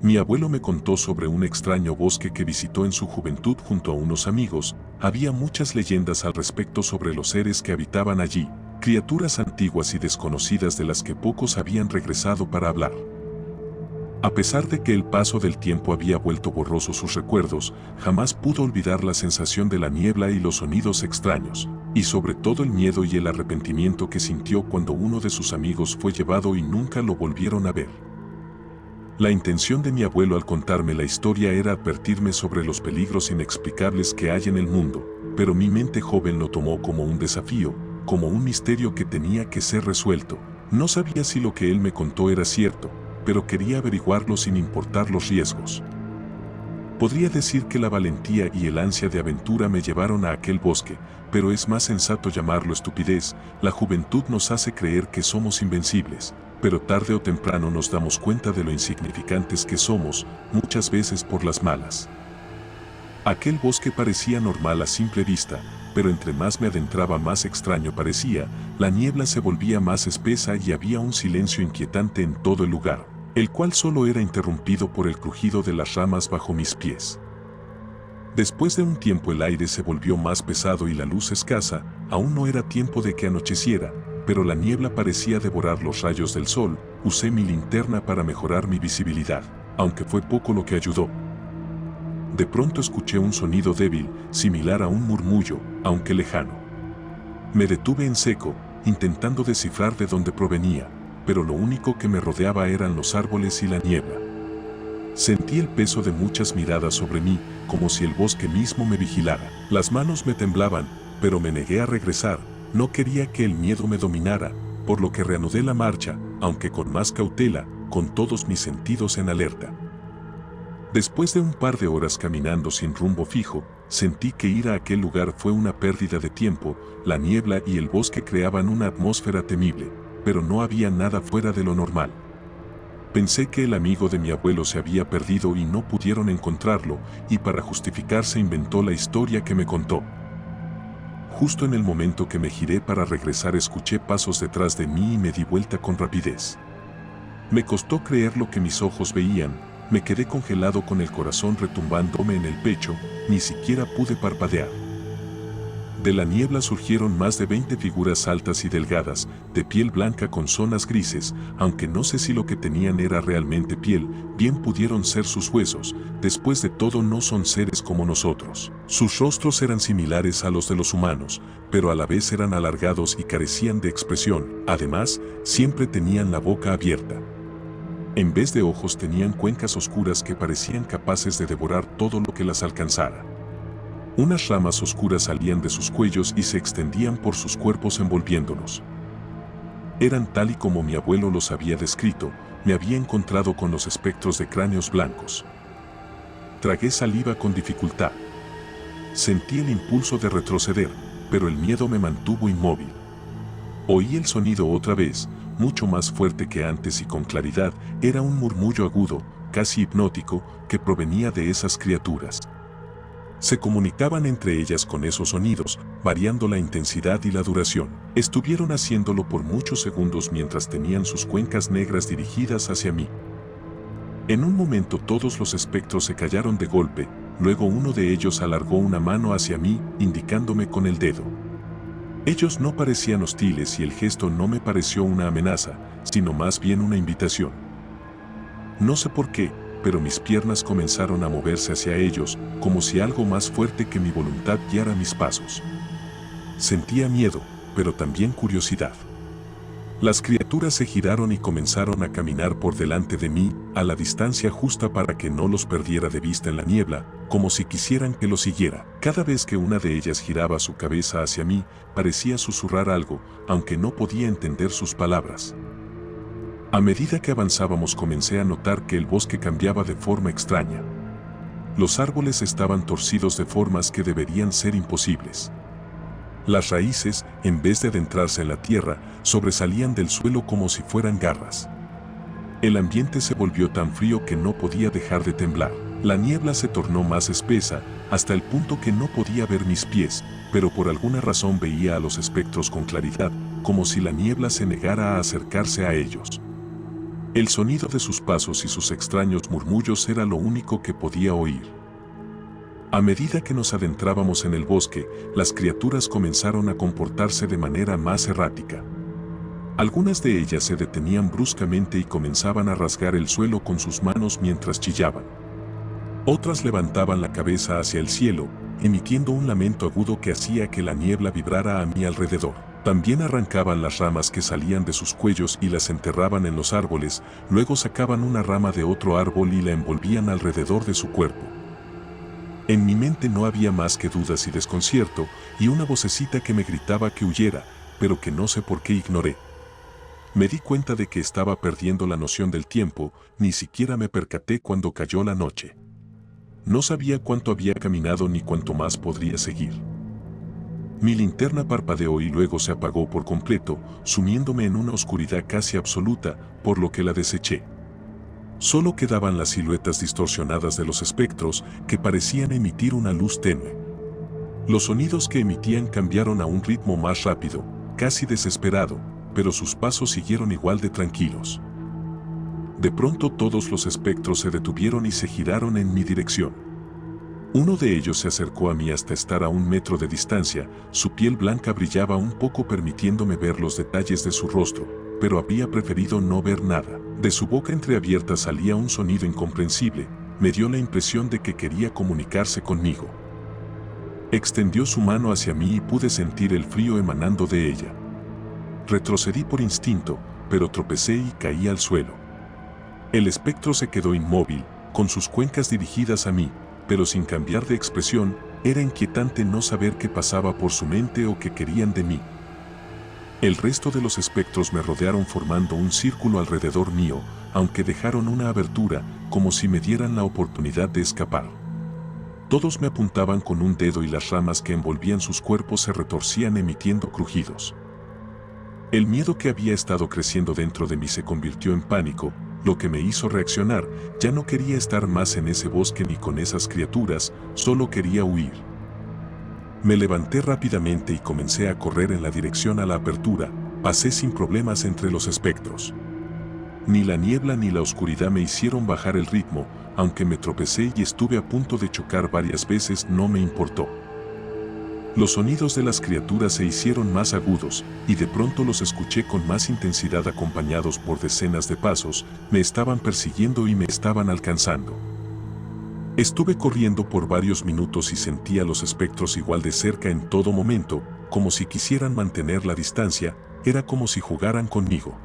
Mi abuelo me contó sobre un extraño bosque que visitó en su juventud junto a unos amigos. Había muchas leyendas al respecto sobre los seres que habitaban allí, criaturas antiguas y desconocidas de las que pocos habían regresado para hablar. A pesar de que el paso del tiempo había vuelto borrosos sus recuerdos, jamás pudo olvidar la sensación de la niebla y los sonidos extraños, y sobre todo el miedo y el arrepentimiento que sintió cuando uno de sus amigos fue llevado y nunca lo volvieron a ver. La intención de mi abuelo al contarme la historia era advertirme sobre los peligros inexplicables que hay en el mundo, pero mi mente joven lo tomó como un desafío, como un misterio que tenía que ser resuelto. No sabía si lo que él me contó era cierto, pero quería averiguarlo sin importar los riesgos. Podría decir que la valentía y el ansia de aventura me llevaron a aquel bosque, pero es más sensato llamarlo estupidez. La juventud nos hace creer que somos invencibles, pero tarde o temprano nos damos cuenta de lo insignificantes que somos, muchas veces por las malas. Aquel bosque parecía normal a simple vista, pero entre más me adentraba más extraño parecía. La niebla se volvía más espesa y había un silencio inquietante en todo el lugar, el cual solo era interrumpido por el crujido de las ramas bajo mis pies. Después de un tiempo el aire se volvió más pesado y la luz escasa. Aún no era tiempo de que anocheciera, pero la niebla parecía devorar los rayos del sol. Usé mi linterna para mejorar mi visibilidad, aunque fue poco lo que ayudó. De pronto escuché un sonido débil, similar a un murmullo, aunque lejano. Me detuve en seco, intentando descifrar de dónde provenía, pero lo único que me rodeaba eran los árboles y la niebla. Sentí el peso de muchas miradas sobre mí, como si el bosque mismo me vigilara. Las manos me temblaban, pero me negué a regresar. No quería que el miedo me dominara, por lo que reanudé la marcha, aunque con más cautela, con todos mis sentidos en alerta. Después de un par de horas caminando sin rumbo fijo, sentí que ir a aquel lugar fue una pérdida de tiempo. La niebla y el bosque creaban una atmósfera temible, pero no había nada fuera de lo normal. Pensé que el amigo de mi abuelo se había perdido y no pudieron encontrarlo, y para justificarse inventó la historia que me contó. Justo en el momento que me giré para regresar escuché pasos detrás de mí y me di vuelta con rapidez. Me costó creer lo que mis ojos veían. Me quedé congelado con el corazón retumbándome en el pecho. Ni siquiera pude parpadear. De la niebla surgieron más de 20 figuras altas y delgadas, de piel blanca con zonas grises. Aunque no sé si lo que tenían era realmente piel, bien pudieron ser sus huesos. Después de todo no son seres como nosotros. Sus rostros eran similares a los de los humanos, pero a la vez eran alargados y carecían de expresión. Además, siempre tenían la boca abierta. En vez de ojos tenían cuencas oscuras que parecían capaces de devorar todo lo que las alcanzara. Unas ramas oscuras salían de sus cuellos y se extendían por sus cuerpos envolviéndolos. Eran tal y como mi abuelo los había descrito. Me había encontrado con los espectros de cráneos blancos. Tragué saliva con dificultad. Sentí el impulso de retroceder, pero el miedo me mantuvo inmóvil. Oí el sonido otra vez, mucho más fuerte que antes y con claridad. Era un murmullo agudo, casi hipnótico, que provenía de esas criaturas. Se comunicaban entre ellas con esos sonidos, variando la intensidad y la duración. Estuvieron haciéndolo por muchos segundos mientras tenían sus cuencas negras dirigidas hacia mí. En un momento todos los espectros se callaron de golpe. Luego uno de ellos alargó una mano hacia mí, indicándome con el dedo. Ellos no parecían hostiles y el gesto no me pareció una amenaza, sino más bien una invitación. No sé por qué, pero mis piernas comenzaron a moverse hacia ellos, como si algo más fuerte que mi voluntad guiara mis pasos. Sentía miedo, pero también curiosidad. Las criaturas se giraron y comenzaron a caminar por delante de mí, a la distancia justa para que no los perdiera de vista en la niebla, como si quisieran que los siguiera. Cada vez que una de ellas giraba su cabeza hacia mí, parecía susurrar algo, aunque no podía entender sus palabras. A medida que avanzábamos comencé a notar que el bosque cambiaba de forma extraña. Los árboles estaban torcidos de formas que deberían ser imposibles. Las raíces, en vez de adentrarse en la tierra, sobresalían del suelo como si fueran garras. El ambiente se volvió tan frío que no podía dejar de temblar. La niebla se tornó más espesa, hasta el punto que no podía ver mis pies, pero por alguna razón veía a los espectros con claridad, como si la niebla se negara a acercarse a ellos. El sonido de sus pasos y sus extraños murmullos era lo único que podía oír. A medida que nos adentrábamos en el bosque, las criaturas comenzaron a comportarse de manera más errática. Algunas de ellas se detenían bruscamente y comenzaban a rasgar el suelo con sus manos mientras chillaban. Otras levantaban la cabeza hacia el cielo, emitiendo un lamento agudo que hacía que la niebla vibrara a mi alrededor. También arrancaban las ramas que salían de sus cuellos y las enterraban en los árboles, luego sacaban una rama de otro árbol y la envolvían alrededor de su cuerpo. En mi mente no había más que dudas y desconcierto, y una vocecita que me gritaba que huyera, pero que no sé por qué ignoré. Me di cuenta de que estaba perdiendo la noción del tiempo, ni siquiera me percaté cuando cayó la noche. No sabía cuánto había caminado ni cuánto más podría seguir. Mi linterna parpadeó y luego se apagó por completo, sumiéndome en una oscuridad casi absoluta, por lo que la deseché. Solo quedaban las siluetas distorsionadas de los espectros, que parecían emitir una luz tenue. Los sonidos que emitían cambiaron a un ritmo más rápido, casi desesperado, pero sus pasos siguieron igual de tranquilos. De pronto todos los espectros se detuvieron y se giraron en mi dirección. Uno de ellos se acercó a mí hasta estar a 1 metro de distancia, su piel blanca brillaba un poco permitiéndome ver los detalles de su rostro, pero había preferido no ver nada. De su boca entreabierta salía un sonido incomprensible, me dio la impresión de que quería comunicarse conmigo. Extendió su mano hacia mí y pude sentir el frío emanando de ella. Retrocedí por instinto, pero tropecé y caí al suelo. El espectro se quedó inmóvil, con sus cuencas dirigidas a mí, pero sin cambiar de expresión. Era inquietante no saber qué pasaba por su mente o qué querían de mí. El resto de los espectros me rodearon formando un círculo alrededor mío, aunque dejaron una abertura, como si me dieran la oportunidad de escapar. Todos me apuntaban con un dedo y las ramas que envolvían sus cuerpos se retorcían emitiendo crujidos. El miedo que había estado creciendo dentro de mí se convirtió en pánico, lo que me hizo reaccionar. Ya no quería estar más en ese bosque ni con esas criaturas, solo quería huir. Me levanté rápidamente y comencé a correr en la dirección a la apertura. Pasé sin problemas entre los espectros. Ni la niebla ni la oscuridad me hicieron bajar el ritmo, aunque me tropecé y estuve a punto de chocar varias veces, no me importó. Los sonidos de las criaturas se hicieron más agudos, y de pronto los escuché con más intensidad acompañados por decenas de pasos. Me estaban persiguiendo y me estaban alcanzando. Estuve corriendo por varios minutos y sentía los espectros igual de cerca en todo momento, como si quisieran mantener la distancia. Era como si jugaran conmigo.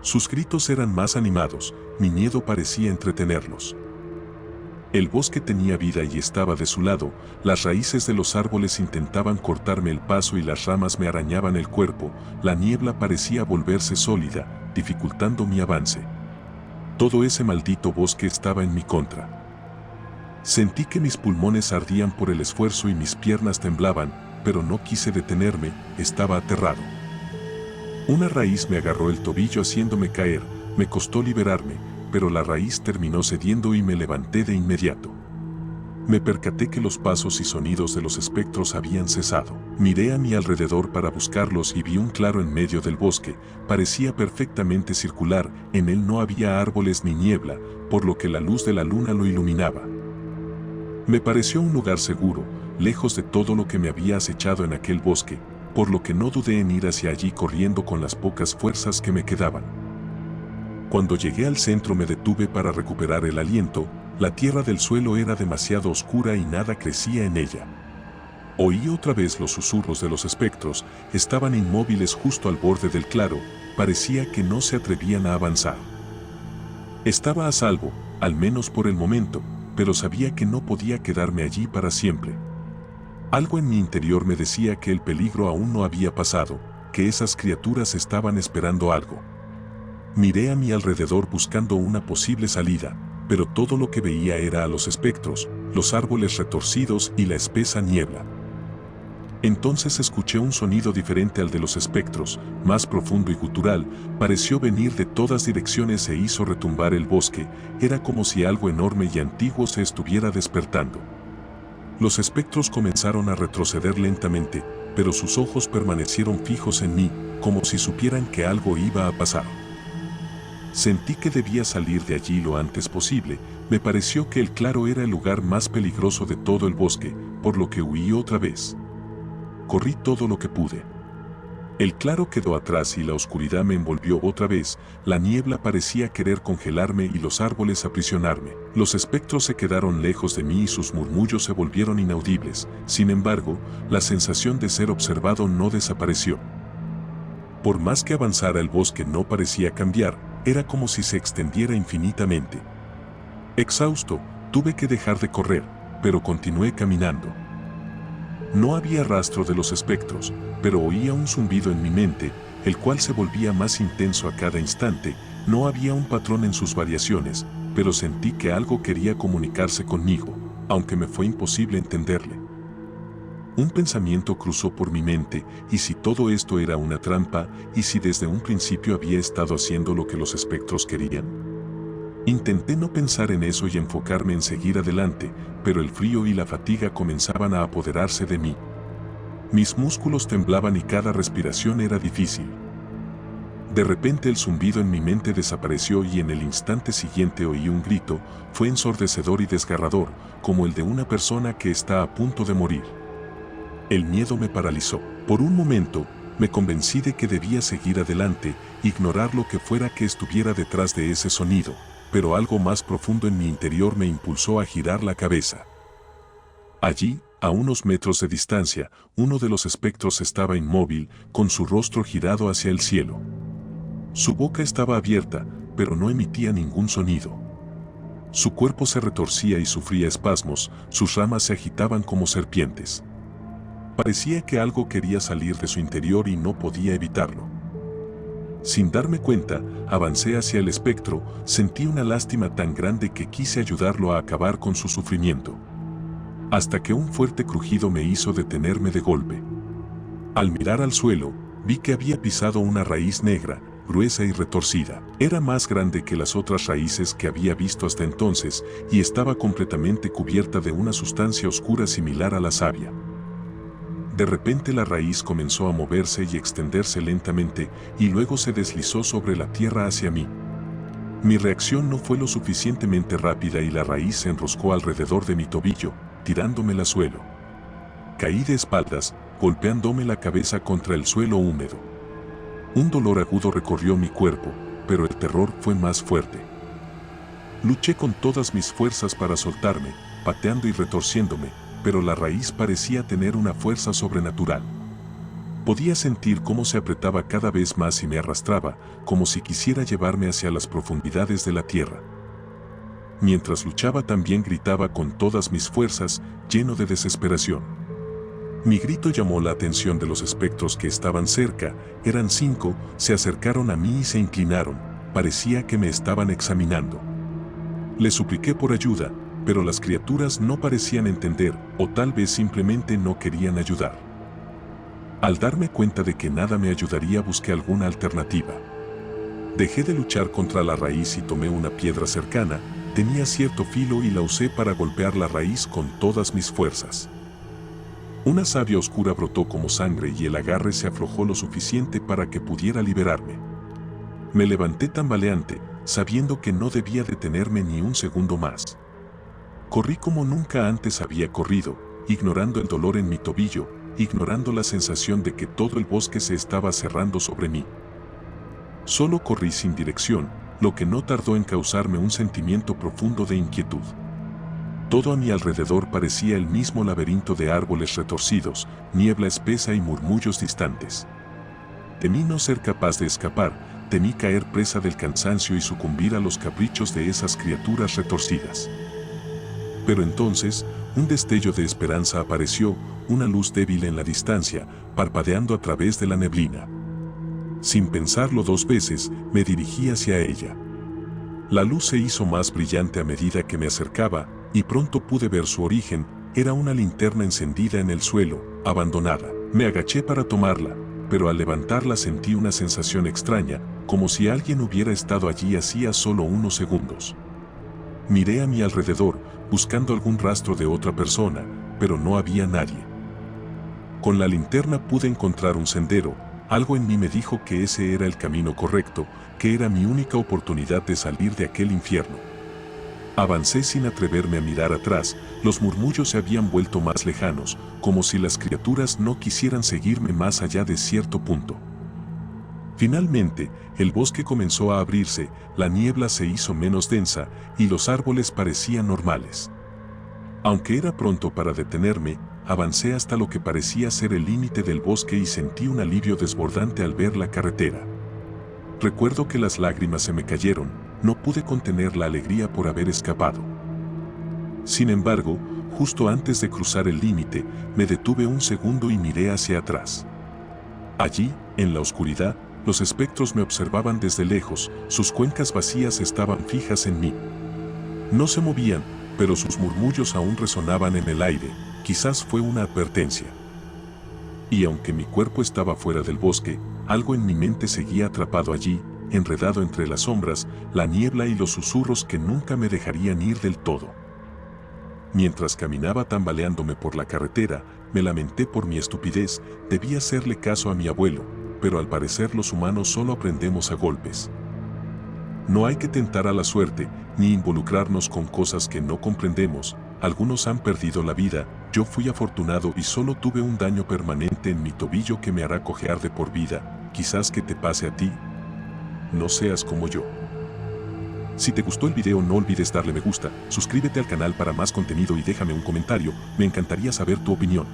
Sus gritos eran más animados, mi miedo parecía entretenerlos. El bosque tenía vida y estaba de su lado. Las raíces de los árboles intentaban cortarme el paso y las ramas me arañaban el cuerpo. La niebla parecía volverse sólida, dificultando mi avance. Todo ese maldito bosque estaba en mi contra. Sentí que mis pulmones ardían por el esfuerzo y mis piernas temblaban, pero no quise detenerme, estaba aterrado. Una raíz me agarró el tobillo haciéndome caer. Me costó liberarme, pero la raíz terminó cediendo y me levanté de inmediato. Me percaté que los pasos y sonidos de los espectros habían cesado. Miré a mi alrededor para buscarlos y vi un claro en medio del bosque. Parecía perfectamente circular, en él no había árboles ni niebla, por lo que la luz de la luna lo iluminaba. Me pareció un lugar seguro, lejos de todo lo que me había acechado en aquel bosque, por lo que no dudé en ir hacia allí corriendo con las pocas fuerzas que me quedaban. Cuando llegué al centro me detuve para recuperar el aliento. La tierra del suelo era demasiado oscura y nada crecía en ella. Oí otra vez los susurros de los espectros. Estaban inmóviles justo al borde del claro, parecía que no se atrevían a avanzar. Estaba a salvo, al menos por el momento, pero sabía que no podía quedarme allí para siempre. Algo en mi interior me decía que el peligro aún no había pasado, que esas criaturas estaban esperando algo. Miré a mi alrededor buscando una posible salida, pero todo lo que veía era a los espectros, los árboles retorcidos y la espesa niebla. Entonces escuché un sonido diferente al de los espectros, más profundo y gutural. Pareció venir de todas direcciones e hizo retumbar el bosque. Era como si algo enorme y antiguo se estuviera despertando. Los espectros comenzaron a retroceder lentamente, pero sus ojos permanecieron fijos en mí, como si supieran que algo iba a pasar. Sentí que debía salir de allí lo antes posible. Me pareció que el claro era el lugar más peligroso de todo el bosque, por lo que huí otra vez. Corrí todo lo que pude. El claro quedó atrás y la oscuridad me envolvió otra vez. La niebla parecía querer congelarme y los árboles aprisionarme. Los espectros se quedaron lejos de mí y sus murmullos se volvieron inaudibles. Sin embargo, la sensación de ser observado no desapareció. Por más que avanzara, el bosque no parecía cambiar, era como si se extendiera infinitamente. Exhausto, tuve que dejar de correr, pero continué caminando. No había rastro de los espectros, pero oía un zumbido en mi mente, el cual se volvía más intenso a cada instante. No había un patrón en sus variaciones, pero sentí que algo quería comunicarse conmigo, aunque me fue imposible entenderle. Un pensamiento cruzó por mi mente: ¿y si todo esto era una trampa? ¿Y si desde un principio había estado haciendo lo que los espectros querían? Intenté no pensar en eso y enfocarme en seguir adelante, pero el frío y la fatiga comenzaban a apoderarse de mí. Mis músculos temblaban y cada respiración era difícil. De repente el zumbido en mi mente desapareció y en el instante siguiente oí un grito. Fue ensordecedor y desgarrador, como el de una persona que está a punto de morir. El miedo me paralizó. Por un momento, me convencí de que debía seguir adelante, ignorar lo que fuera que estuviera detrás de ese sonido, pero algo más profundo en mi interior me impulsó a girar la cabeza. Allí, a unos metros de distancia, uno de los espectros estaba inmóvil, con su rostro girado hacia el cielo. Su boca estaba abierta, pero no emitía ningún sonido. Su cuerpo se retorcía y sufría espasmos, sus ramas se agitaban como serpientes. Parecía que algo quería salir de su interior y no podía evitarlo. Sin darme cuenta, avancé hacia el espectro. Sentí una lástima tan grande que quise ayudarlo a acabar con su sufrimiento. Hasta que un fuerte crujido me hizo detenerme de golpe. Al mirar al suelo, vi que había pisado una raíz negra, gruesa y retorcida. Era más grande que las otras raíces que había visto hasta entonces y estaba completamente cubierta de una sustancia oscura similar a la savia. De repente la raíz comenzó a moverse y extenderse lentamente, y luego se deslizó sobre la tierra hacia mí. Mi reacción no fue lo suficientemente rápida y la raíz se enroscó alrededor de mi tobillo, tirándome al suelo. Caí de espaldas, golpeándome la cabeza contra el suelo húmedo. Un dolor agudo recorrió mi cuerpo, pero el terror fue más fuerte. Luché con todas mis fuerzas para soltarme, pateando y retorciéndome, pero la raíz parecía tener una fuerza sobrenatural. Podía sentir cómo se apretaba cada vez más y me arrastraba, como si quisiera llevarme hacia las profundidades de la tierra. Mientras luchaba también gritaba con todas mis fuerzas, lleno de desesperación. Mi grito llamó la atención de los espectros que estaban cerca. Eran 5, se acercaron a mí y se inclinaron, parecía que me estaban examinando. Les supliqué por ayuda, pero las criaturas no parecían entender, o tal vez simplemente no querían ayudar. Al darme cuenta de que nada me ayudaría, busqué alguna alternativa. Dejé de luchar contra la raíz y tomé una piedra cercana. Tenía cierto filo y la usé para golpear la raíz con todas mis fuerzas. Una savia oscura brotó como sangre y el agarre se aflojó lo suficiente para que pudiera liberarme. Me levanté tambaleante, sabiendo que no debía detenerme ni un segundo más. Corrí como nunca antes había corrido, ignorando el dolor en mi tobillo, ignorando la sensación de que todo el bosque se estaba cerrando sobre mí. Solo corrí sin dirección, lo que no tardó en causarme un sentimiento profundo de inquietud. Todo a mi alrededor parecía el mismo laberinto de árboles retorcidos, niebla espesa y murmullos distantes. Temí no ser capaz de escapar, temí caer presa del cansancio y sucumbir a los caprichos de esas criaturas retorcidas. Pero entonces, un destello de esperanza apareció, una luz débil en la distancia, parpadeando a través de la neblina. Sin pensarlo 2 veces, me dirigí hacia ella. La luz se hizo más brillante a medida que me acercaba, y pronto pude ver su origen. Era una linterna encendida en el suelo, abandonada. Me agaché para tomarla, pero al levantarla sentí una sensación extraña, como si alguien hubiera estado allí hacía solo unos segundos. Miré a mi alrededor, buscando algún rastro de otra persona, pero no había nadie. Con la linterna pude encontrar un sendero, Algo en mí me dijo que ese era el camino correcto, que era mi única oportunidad de salir de aquel infierno. Avancé sin atreverme a mirar atrás, los murmullos se habían vuelto más lejanos, como si las criaturas no quisieran seguirme más allá de cierto punto. Finalmente, el bosque comenzó a abrirse, la niebla se hizo menos densa y los árboles parecían normales. Aunque era pronto para detenerme, avancé hasta lo que parecía ser el límite del bosque y sentí un alivio desbordante al ver la carretera. Recuerdo que las lágrimas se me cayeron, no pude contener la alegría por haber escapado. Sin embargo, justo antes de cruzar el límite, me detuve un segundo y miré hacia atrás. Allí, en la oscuridad, los espectros me observaban desde lejos, sus cuencas vacías estaban fijas en mí. No se movían, pero sus murmullos aún resonaban en el aire, quizás fue una advertencia. Y aunque mi cuerpo estaba fuera del bosque, algo en mi mente seguía atrapado allí, enredado entre las sombras, la niebla y los susurros que nunca me dejarían ir del todo. Mientras caminaba tambaleándome por la carretera, me lamenté por mi estupidez, debía hacerle caso a mi abuelo, pero al parecer los humanos solo aprendemos a golpes. No hay que tentar a la suerte, ni involucrarnos con cosas que no comprendemos. Algunos han perdido la vida, yo fui afortunado y solo tuve un daño permanente en mi tobillo que me hará cojear de por vida, quizás que te pase a ti. No seas como yo. Si te gustó el video no olvides darle me gusta, suscríbete al canal para más contenido y déjame un comentario, me encantaría saber tu opinión.